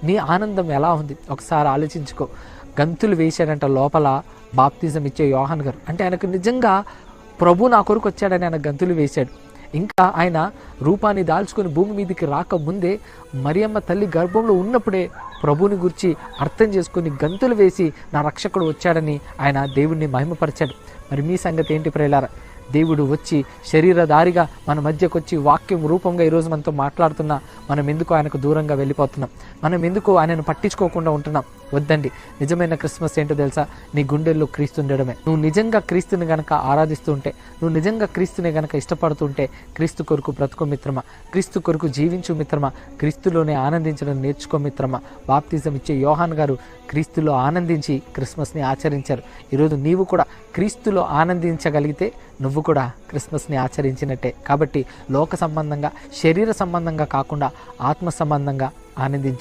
నీ ఆనందం ఎలా ఉంది ఒకసారి ఆలోచించుకో. గంతులు వేశాడంట లోపల బాప్తిజం ఇచ్చే యోహాన్ గారు. అంటే ఆయనకు నిజంగా ప్రభు నా కొరకు వచ్చాడని ఆయన గంతులు వేశాడు. ఇంకా ఆయన రూపాన్ని దాల్చుకొని భూమి మీదకి రాకముందే మరియమ్మ తల్లి గర్భంలో ఉన్నప్పుడే ప్రభుని గురించి అర్థం చేసుకొని గంతులు వేసి నా రక్షకుడు వచ్చాడని ఆయన దేవుణ్ణి మహిమపరిచాడు. మరి మీ సంగతి ఏంటి ప్రియులారా? దేవుడు వచ్చి శరీరధారిగా మన మధ్యకు వచ్చి వాక్యం రూపంగా ఈరోజు మనతో మాట్లాడుతున్నా మనం ఎందుకు ఆయనకు దూరంగా వెళ్ళిపోతున్నాం? మనం ఎందుకు ఆయనను పట్టించుకోకుండా ఉంటున్నాం? వద్దండి. నిజమైన క్రిస్మస్ ఏంటో తెలుసా? నీ గుండెల్లో క్రీస్తు ఉండడమే. నువ్వు నిజంగా క్రీస్తుని గనక ఆరాధిస్తూ ఉంటే, నువ్వు నిజంగా క్రీస్తుని గనక ఇష్టపడుతుంటే, క్రీస్తు కొరకు బ్రతుకు మిత్రమా, క్రీస్తు కొరకు జీవించు మిత్రమా, క్రీస్తులోనే ఆనందించడం నేర్చుకో మిత్రమా. బాప్తిజం ఇచ్చే యోహాన్ గారు క్రీస్తులో ఆనందించి క్రిస్మస్ని ఆచరించారు. ఈరోజు నీవు కూడా క్రీస్తులో ఆనందించగలిగితే నువ్వు కూడా క్రిస్మస్ని ఆచరించినట్టే. కాబట్టి లోక సంబంధంగా, శరీర సంబంధంగా కాకుండా ఆత్మ సంబంధంగా ఆనందించండి.